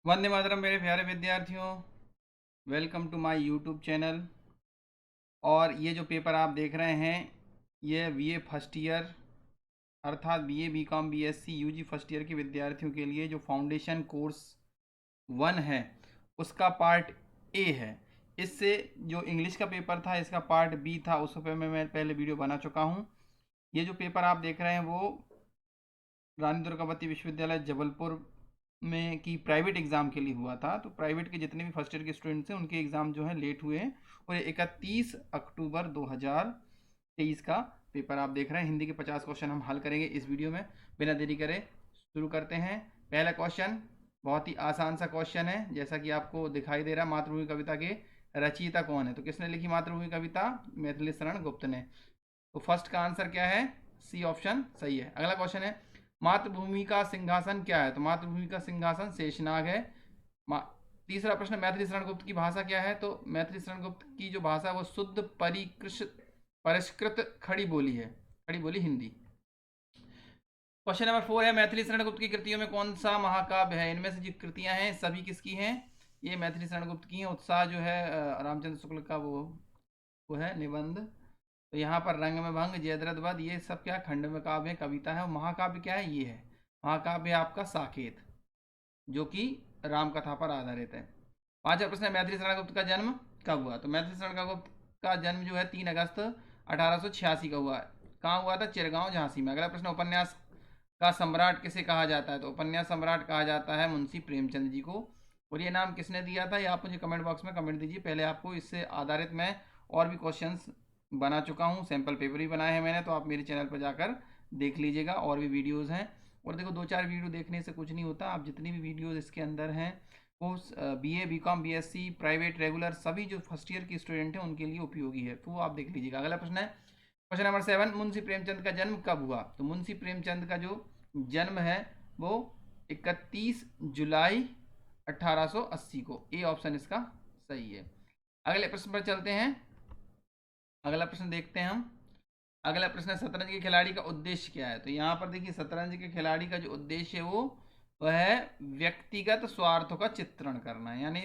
वंदे मातरम मेरे प्यारे विद्यार्थियों। Welcome to my YouTube channel. और ये जो पेपर आप देख रहे हैं ये बीए फर्स्ट ईयर अर्थात BA BCom BSc UG first year के विद्यार्थियों के लिए जो फाउंडेशन कोर्स 1 है उसका पार्ट ए है। इससे जो इंग्लिश का पेपर था इसका पार्ट बी था, उस पर मैं पहले वीडियो बना चुका हूँ। ये जो पेपर आप देख रहे हैं वो रानी दुर्गावती विश्वविद्यालय जबलपुर में की प्राइवेट एग्ज़ाम के लिए हुआ था। तो प्राइवेट के जितने भी फर्स्ट ईयर के स्टूडेंट्स हैं उनके एग्ज़ाम जो है लेट हुए हैं और 31 अक्टूबर 2023 का पेपर आप देख रहे हैं। हिंदी के 50 क्वेश्चन हम हल करेंगे इस वीडियो में। बिना देरी करे शुरू करते हैं। पहला क्वेश्चन बहुत ही आसान सा क्वेश्चन है, जैसा कि आपको दिखाई दे रहा है। मातृभूमि कविता के रचयिता कौन है? तो किसने लिखी मातृभूमि कविता? मैथिली शरण गुप्त ने। तो फर्स्ट का आंसर क्या है? सी ऑप्शन सही है। अगला क्वेश्चन है मातृभूमि का सिंहासन क्या है? तो मातृभूमि का सिंहासन शेषनाग है। तीसरा प्रश्न मैथिली शरण गुप्त की भाषा क्या है? तो मैथिली शरण गुप्त की जो भाषा है वो शुद्ध परिष्कृत खड़ी बोली है, खड़ी बोली हिंदी। क्वेश्चन नंबर 4 है मैथिली शरण गुप्त की कृतियों में कौन सा महाकाव्य है? इनमें से जो कृतियां हैं सभी किसकी हैं? ये मैथिली शरण गुप्त की हैं। उत्साह जो है रामचंद्र शुक्ल का वो है निबंध। तो यहाँ पर रंग में भंग, जयद्रथ वध, ये सब क्या खंड में काव्य कविता है। और महाकाव्य क्या है? ये है महाकाव्य आपका साकेत, जो कि राम कथा पर आधारित है। पांचवा प्रश्न है मैथिली शरण गुप्त का जन्म कब हुआ? तो मैथिली शरण गुप्त का जन्म जो है 3 अगस्त 1886 का हुआ है। कहाँ हुआ था? चिरगांव झांसी में। अगला प्रश्न उपन्यास का सम्राट किसे कहा जाता है? तो उपन्यास सम्राट कहा जाता है मुंशी प्रेमचंद जी को। और ये नाम किसने दिया था ये आप मुझे कमेंट बॉक्स में कमेंट दीजिए। पहले आपको इससे आधारित मैं और भी क्वेश्चंस बना चुका हूँ, सैम्पल पेपर भी बनाए हैं मैंने, तो आप मेरे चैनल पर जाकर देख लीजिएगा। और भी वीडियोज़ हैं। और देखो 2-4 वीडियो देखने से कुछ नहीं होता, आप जितनी भी वीडियोज़ इसके अंदर हैं वो BA BCom BSc private regular सभी जो फर्स्ट ईयर के स्टूडेंट हैं उनके लिए उपयोगी है, तो वो आप देख लीजिएगा। अगला प्रश्न है क्वेश्चन नंबर 7 मुंशी प्रेमचंद का जन्म कब हुआ? तो मुंशी प्रेमचंद का जो जन्म है वो 31 जुलाई 1880 को। ए ऑप्शन इसका सही है। अगले प्रश्न पर चलते हैं। अगला प्रश्न देखते हैं हम। अगला प्रश्न है शतरंज के खिलाड़ी का उद्देश्य क्या है? तो यहाँ पर देखिए शतरंज के खिलाड़ी का जो उद्देश्य है वो वह है व्यक्तिगत स्वार्थों का चित्रण करना है, यानी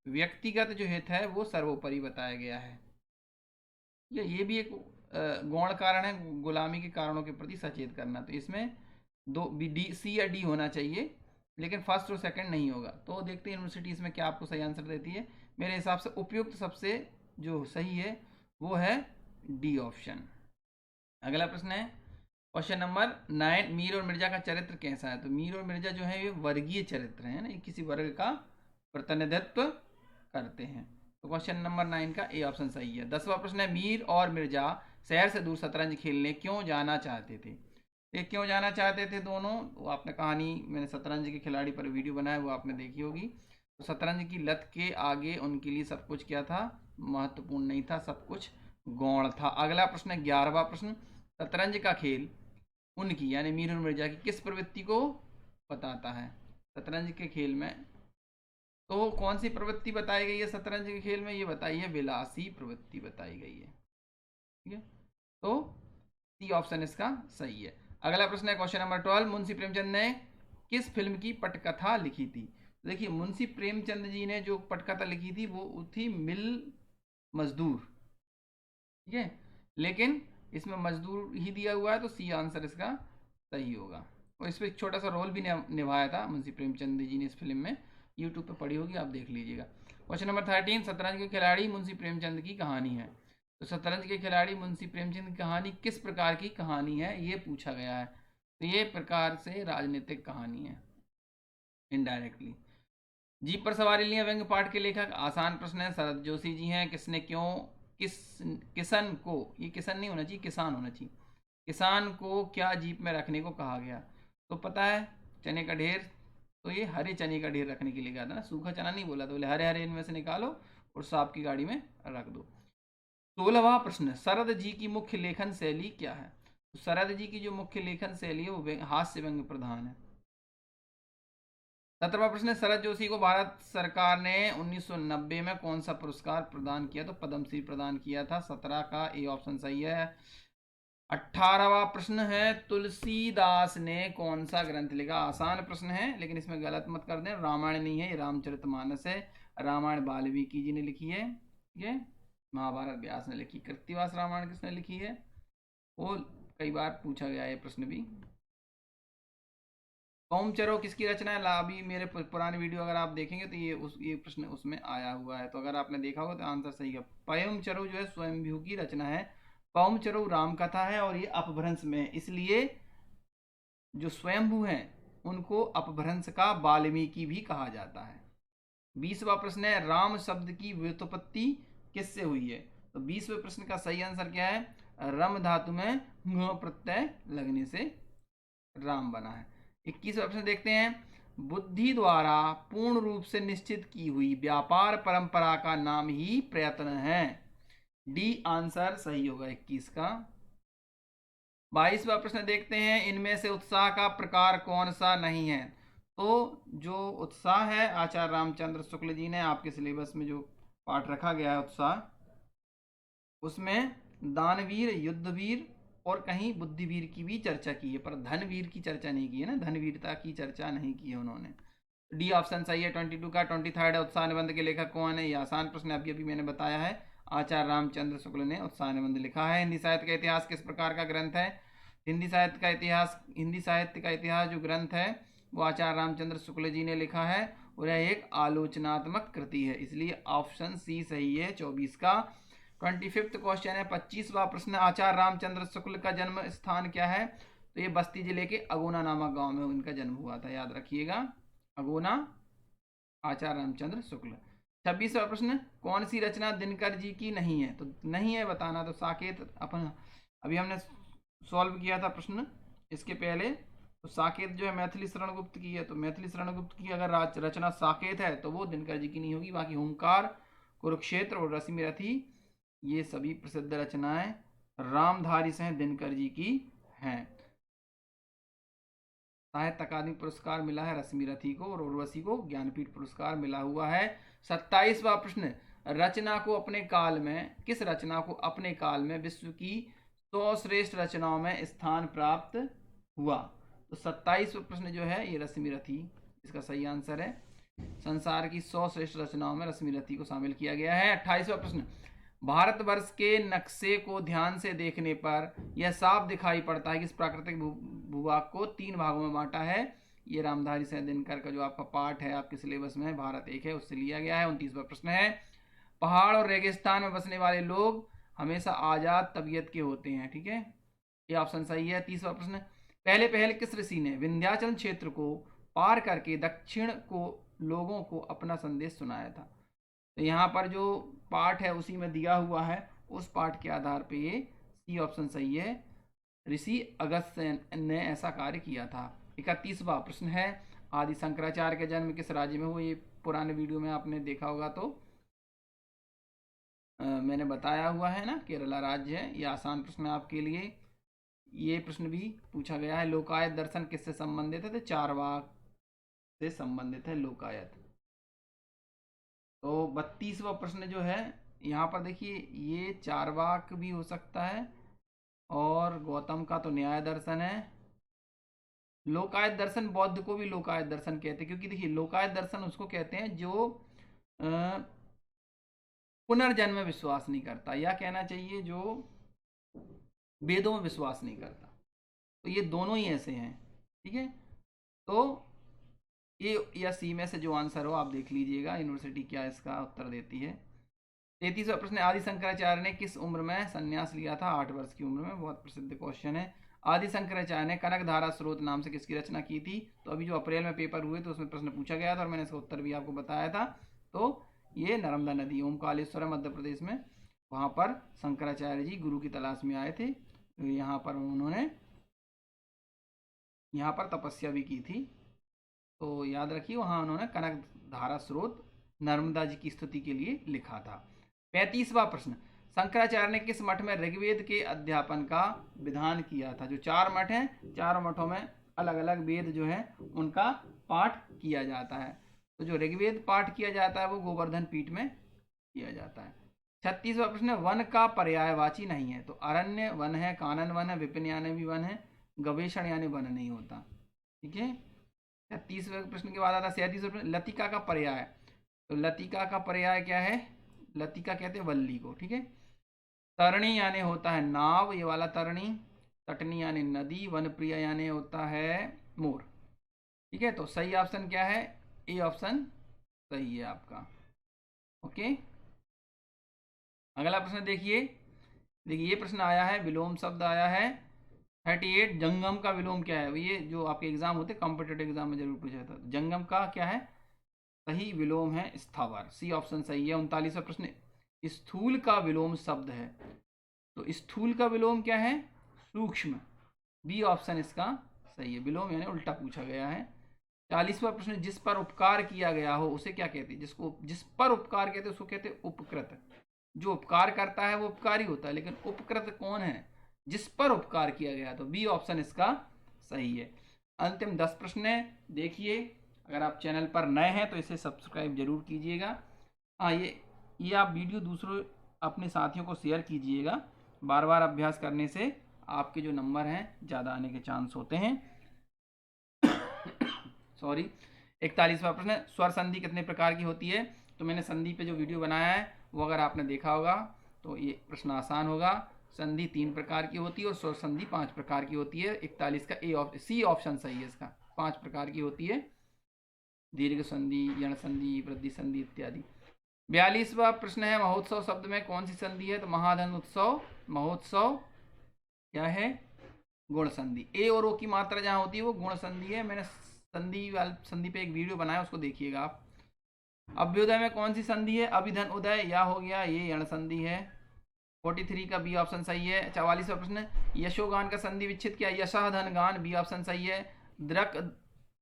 व्यक्तिगत जो हित है वो सर्वोपरि बताया गया है। ये भी एक गौण कारण है, गुलामी के कारणों के प्रति सचेत करना। तो इसमें दो डी सी या डी होना चाहिए, लेकिन फर्स्ट और सेकंड नहीं होगा। तो देखते हैं यूनिवर्सिटीज़ में क्या आपको सही आंसर देती है। मेरे हिसाब से उपयुक्त सबसे जो सही है वो है डी ऑप्शन। अगला प्रश्न है क्वेश्चन नंबर 9 मीर और मिर्जा का चरित्र कैसा है? तो मीर और मिर्जा जो है ये वर्गीय चरित्र है ना, ये किसी वर्ग का प्रतिनिधित्व करते हैं। तो क्वेश्चन नंबर 9 का ए ऑप्शन सही है। 10वां प्रश्न है मीर और मिर्जा शहर से दूर शतरंज खेलने क्यों जाना चाहते थे? ये क्यों जाना चाहते थे दोनों? वो आपने कहानी मैंने शतरंज के खिलाड़ी पर वीडियो बनाया वो आपने देखी होगी। तो शतरंज की लत के आगे उनके लिए सब कुछ क्या था? महत्वपूर्ण नहीं था, सब कुछ गौण था। अगला प्रश्न है 11वां प्रश्न शतरंज का खेल उनकी यानी मीर और मिर्जा की किस प्रवृत्ति को बताता है? शतरंज के खेल में तो कौन सी प्रवृत्ति बताई गई है शतरंज के खेल में? ये बताई है विलासी प्रवृत्ति बताई गई है। ठीक है, तो सी ऑप्शन इसका सही है। अगला प्रश्न है क्वेश्चन नंबर 12 मुंशी प्रेमचंद ने किस फिल्म की पटकथा लिखी थी? देखिए मुंशी प्रेमचंद जी ने जो पटकथा लिखी थी वो थी मिल मजदूर। ठीक है, लेकिन इसमें मजदूर ही दिया हुआ है, तो सी आंसर इसका सही होगा। और इस पर एक छोटा सा रोल भी निभाया था मुंशी प्रेमचंद जी ने इस फिल्म में। यूट्यूब पे पड़ी होगी, आप देख लीजिएगा। क्वेश्चन नंबर 13 शतरंज के खिलाड़ी मुंशी प्रेमचंद की कहानी है। तो शतरंज के खिलाड़ी मुंशी प्रेमचंद की कहानी किस प्रकार की कहानी है ये पूछा गया है। तो ये प्रकार से राजनीतिक कहानी है, इनडायरेक्टली। जीप पर सवारी लिए व्यंग्य पाठ के लेखक आसान प्रश्न है शरद जोशी जी हैं। किसने क्यों किस किसान को, ये किसान नहीं होना चाहिए किसान होना चाहिए, किसान को क्या जीप में रखने को कहा गया? तो पता है चने का ढेर, तो ये हरे चने का ढेर रखने के लिए कहा था ना, सूखा चना नहीं बोला। तो बोले हरे हरे इनमें से निकालो और सांप की गाड़ी में रख दो। 16वां प्रश्न शरद जी की मुख्य लेखन शैली क्या है? तो शरद जी की जो मुख्य लेखन शैली है वो हास्य व्यंग्य प्रधान है। 17वां प्रश्न शरद जोशी को भारत सरकार ने 1990 में कौन सा पुरस्कार प्रदान किया? तो पद्मश्री प्रदान किया था। 17 का ए ऑप्शन सही है। 18वां प्रश्न है, तुलसीदास ने कौन सा ग्रंथ लिखा? आसान प्रश्न है लेकिन इसमें गलत मत कर दें। रामायण नहीं है, ये रामचरितमानस है। रामायण वाल्मीकि जी ने लिखी है, ये महाभारत व्यास ने लिखी। कृत्तिवास रामायण किसने लिखी है? वो कई बार पूछा गया है प्रश्न भी। पौमचरो किसकी रचना है? अभी मेरे पुराने वीडियो अगर आप देखेंगे तो ये प्रश्न उसमें आया हुआ है, तो अगर आपने देखा होगा तो आंसर सही है। पयमचरो जो है स्वयंभू की रचना है। पौमचरो राम कथा है और ये अपभ्रंश में है, इसलिए जो स्वयंभू हैं उनको अपभ्रंश का वाल्मीकि भी कहा जाता है। 20वां प्रश्न है, राम शब्द की व्युत्पत्ति किससे हुई है? तो 20वें प्रश्न का सही आंसर क्या है? रम धातु में ङ प्रत्यय लगने से राम बना है। 21वां प्रश्न देखते हैं, बुद्धि द्वारा पूर्ण रूप से निश्चित की हुई व्यापार परंपरा का नाम ही प्रयत्न है। डी आंसर सही होगा 21 का। 22वां प्रश्न देखते हैं, इनमें से उत्साह का प्रकार कौन सा नहीं है? तो जो उत्साह है, आचार्य रामचंद्र शुक्ल जी ने आपके सिलेबस में जो पाठ रखा गया है उत्साह, उसमें दानवीर, युद्धवीर और कहीं बुद्धिवीर की भी चर्चा की है, पर धनवीर की चर्चा नहीं की है ना, धनवीरता की चर्चा नहीं की है उन्होंने। डी ऑप्शन सही है 22 का। 23 है, उत्साह निबंध के लेखक कौन है? ये आसान प्रश्न अभी अभी मैंने बताया है, आचार्य रामचंद्र शुक्ल ने उत्साह निबंध लिखा है। हिंदी साहित्य का इतिहास किस प्रकार का ग्रंथ है? हिंदी साहित्य का इतिहास जो ग्रंथ है वो आचार्य रामचंद्र शुक्ल जी ने लिखा है और यह एक आलोचनात्मक कृति है, इसलिए ऑप्शन सी सही है 24 का। 25वां क्वेश्चन है, 25वां प्रश्न, आचार्य रामचंद्र शुक्ल का जन्म स्थान क्या है? तो ये बस्ती जिले के अगोना नामक गांव में उनका जन्म हुआ था, याद रखिएगा, अगोना, आचार्य रामचंद्र शुक्ल। 26वां प्रश्न, कौन सी रचना दिनकर जी की नहीं है? तो नहीं है बताना, तो साकेत अपन अभी हमने सॉल्व किया था प्रश्न इसके पहले, तो साकेत जो है मैथिली शरण गुप्त की है, तो मैथिली शरण गुप्त की अगर रचना साकेत है तो वो दिनकर जी की नहीं होगी। बाकी होमकार, कुरुक्षेत्र और रश्मि रथी ये सभी प्रसिद्ध रचनाएं रामधारी सिंह दिनकर जी की हैं। साहित्य अकादमी पुरस्कार मिला है रश्मि रथी को और उर्वशी को ज्ञानपीठ पुरस्कार मिला हुआ है। 27वां प्रश्न, रचना को अपने काल में, किस रचना को अपने काल में विश्व की 100 श्रेष्ठ रचनाओं में स्थान प्राप्त हुआ? तो 27वां प्रश्न जो है ये रश्मि रथी, इसका सही आंसर है। संसार की 100 श्रेष्ठ रचनाओं में रश्मि रथी को शामिल किया गया है। 28वां प्रश्न, भारतवर्ष के नक्शे को ध्यान से देखने पर यह साफ दिखाई पड़ता है कि इस प्राकृतिक भूभाग को 3 भागों में बांटा है। ये रामधारी सिंह दिनकर का जो आपका पाठ है आपके सिलेबस में भारत एक है उससे लिया गया है। 29वां प्रश्न है, पहाड़ और रेगिस्तान में बसने वाले लोग हमेशा आजाद तबीयत के होते हैं, ठीक है, ये ऑप्शन सही है। 30वां प्रश्न, पहले पहल किस ऋषि ने विंध्याचल क्षेत्र को पार करके दक्षिण को लोगों को अपना संदेश सुनाया था? तो यहाँ पर जो पाठ है उसी में दिया हुआ है, उस पाठ के आधार पे ये सी ऑप्शन सही है, ऋषि अगस्त्य ने ऐसा कार्य किया था। 31वां प्रश्न है, आदि शंकराचार्य के जन्म किस राज्य में हुआ? ये पुराने वीडियो में आपने देखा होगा तो मैंने बताया हुआ है ना, केरला राज्य है। ये आसान प्रश्न है आपके लिए, ये प्रश्न भी पूछा गया है। लोकायत दर्शन किससे संबंधित है? तो चारवाक से संबंधित है लोकायत। तो 32वां प्रश्न जो है यहाँ पर देखिए, ये चारवाक भी हो सकता है और गौतम का तो न्याय दर्शन है। लोकायत दर्शन, बौद्ध को भी लोकायत दर्शन कहते हैं, क्योंकि देखिए लोकायत दर्शन उसको कहते हैं जो पुनर्जन्म में विश्वास नहीं करता, या कहना चाहिए जो वेदों में विश्वास नहीं करता। तो ये दोनों ही ऐसे हैं, ठीक है। तो ये या सी में से जो आंसर हो आप देख लीजिएगा, यूनिवर्सिटी क्या इसका उत्तर देती है। 33वां प्रश्न, आदि शंकराचार्य ने किस उम्र में संन्यास लिया था? 8 वर्ष की उम्र में, बहुत प्रसिद्ध क्वेश्चन है। आदि शंकराचार्य ने कनक धारा स्रोत नाम से किसकी रचना की थी? तो अभी जो अप्रैल में पेपर हुए तो उसमें प्रश्न पूछा गया था और मैंने इसका उत्तर भी आपको बताया था। तो ये नर्मदा नदी, ओमकालेश्वर मध्य प्रदेश में, वहाँ पर शंकराचार्य जी गुरु की तलाश में आए थे, यहाँ पर उन्होंने यहाँ पर तपस्या भी की थी। तो याद रखिए वहाँ उन्होंने कनक धारा स्रोत नर्मदा जी की स्तुति के लिए लिखा था। 35वां प्रश्न, शंकराचार्य ने किस मठ में ऋग्वेद के अध्यापन का विधान किया था? जो 4 मठ हैं, चारों मठों में अलग अलग वेद जो है उनका पाठ किया जाता है। तो जो ऋग्वेद पाठ किया जाता है वो गोवर्धन पीठ में किया जाता है। 36वां प्रश्न, वन का पर्यायवाची नहीं है। तो अरण्य वन है, कानन वन है, विपिन यानी भी वन है, गवेषण यानी वन नहीं होता। ठीक है। 36वें प्रश्न के बाद आता है 37वां प्रश्न, लतिका का पर्याय। तो लतिका का पर्याय क्या है? लतिका कहते हैं वल्ली को। ठीक है। तरणी यानी होता है नाव, ये वाला तरणी। तटनी यानी नदी। वनप्रिय यानी होता है मोर। ठीक है। तो सही ऑप्शन क्या है? ए ऑप्शन सही है आपका। ओके। अगला प्रश्न देखिए। देखिए ये प्रश्न आया है, विलोम शब्द आया है 38। जंगम का विलोम क्या है? ये जो आपके एग्जाम होते हैं, कॉम्पिटेटिव एग्जाम में जरूर पूछा जाता है। जंगम का क्या है? सही विलोम है स्थावर। सी ऑप्शन सही है। 39वां प्रश्न, स्थूल का विलोम शब्द है। तो स्थूल का विलोम क्या है? सूक्ष्म। बी ऑप्शन इसका सही है। विलोम यानी उल्टा पूछा गया है। 40वां प्रश्न, जिस पर उपकार किया गया हो उसे क्या कहते हैं? जिस पर उपकार कहते हैं उसको कहते हैं उपकृत। जो उपकार करता है वो उपकारी होता है, लेकिन उपकृत कौन है? जिस पर उपकार किया गया। तो बी ऑप्शन इसका सही है। अंतिम 10 प्रश्न है, देखिए। अगर आप चैनल पर नए हैं तो इसे सब्सक्राइब जरूर कीजिएगा। हाँ, ये आप वीडियो दूसरों अपने साथियों को शेयर कीजिएगा। बार बार अभ्यास करने से आपके जो नंबर हैं ज़्यादा आने के चांस होते हैं। सॉरी। 41वां प्रश्न, स्वर संधि कितने प्रकार की होती है? तो मैंने संधि पे जो वीडियो बनाया है वो अगर आपने देखा होगा तो ये प्रश्न आसान होगा। संधि 3 प्रकार की होती है और स्वर संधि 5 प्रकार की होती है। 41 का सी ऑप्शन सही है इसका। 5 प्रकार की होती है, दीर्घ संधि, यण संधि, वृद्धि संधि इत्यादि। 42वां प्रश्न है, महोत्सव शब्द में कौन सी संधि है? तो महाधन उत्सव, महोत्सव क्या है? गुण संधि। ए और ओ की मात्रा जहां होती है वो गुण संधि है। मैंने संधि पे एक वीडियो बनाया, उसको देखिएगा आप। अभ्युदय में कौन सी संधि है? अभिधन उदय, या हो गया, ये यण संधि है। 43 का बी ऑप्शन सही है। 44वां प्रश्न, यशोगान का संधि विच्छेद क्या है? यशः धन गान, बी ऑप्शन सही है।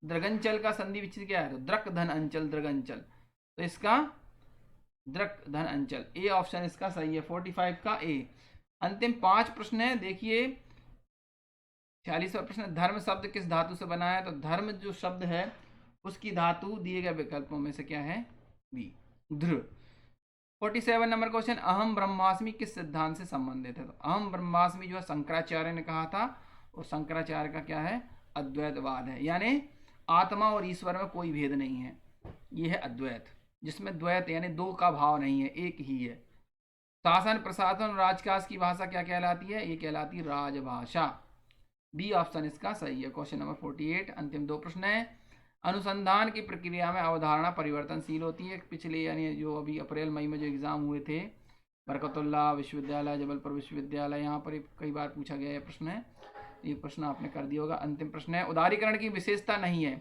द्रगंचल का संधि विच्छेद क्या है? तो द्रक धन अंचल, द्रगंचल। तो इसका द्रक धन अंचल, ए ऑप्शन इसका सही है। 45 का ए। अंतिम 5 प्रश्न है, देखिए। 46वां प्रश्न, धर्म शब्द किस धातु से बना है? तो धर्म जो शब्द है उसकी धातु दिए गए विकल्पों में से क्या है? बी, ध्रुव। 47 नंबर क्वेश्चन, अहम ब्रह्मास्मि किस सिद्धांत से संबंधित है? तो अहम ब्रह्मास्मि जो है शंकराचार्य ने कहा था, और शंकराचार्य का क्या है? अद्वैतवाद है, यानी आत्मा और ईश्वर में कोई भेद नहीं है। यह है अद्वैत, जिसमें द्वैत यानी दो का भाव नहीं है, एक ही है। शासन, प्रशासन और राजकाज की भाषा क्या कहलाती है? ये कहलाती है राजभाषा। बी ऑप्शन इसका सही है। Question number 48। अंतिम 2 प्रश्न है, अनुसंधान की प्रक्रिया में अवधारणा परिवर्तनशील होती है। पिछले यानी जो अभी अप्रैल मई में जो एग्जाम हुए थे, बरकतुल्लाह विश्वविद्यालय, जबलपुर विश्वविद्यालय, यहाँ पर कई बार पूछा गया है प्रश्न है। ये प्रश्न आपने कर दिया होगा। अंतिम प्रश्न है, उदारीकरण की विशेषता नहीं है।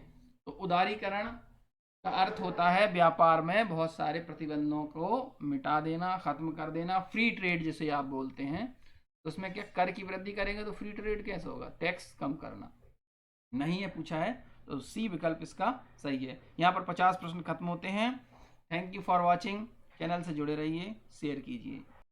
तो उदारीकरण का अर्थ होता है व्यापार में बहुत सारे प्रतिबंधों को मिटा देना, खत्म कर देना, फ्री ट्रेड जिसे आप बोलते हैं। तो उसमें क्या, कर की वृद्धि करेंगे तो फ्री ट्रेड कैसे होगा? टैक्स कम करना नहीं है पूछा है, तो सी विकल्प इसका सही है। यहाँ पर 50 प्रश्न खत्म होते हैं। Thank you for watching. Channel से जुड़े रहिए, शेयर कीजिए।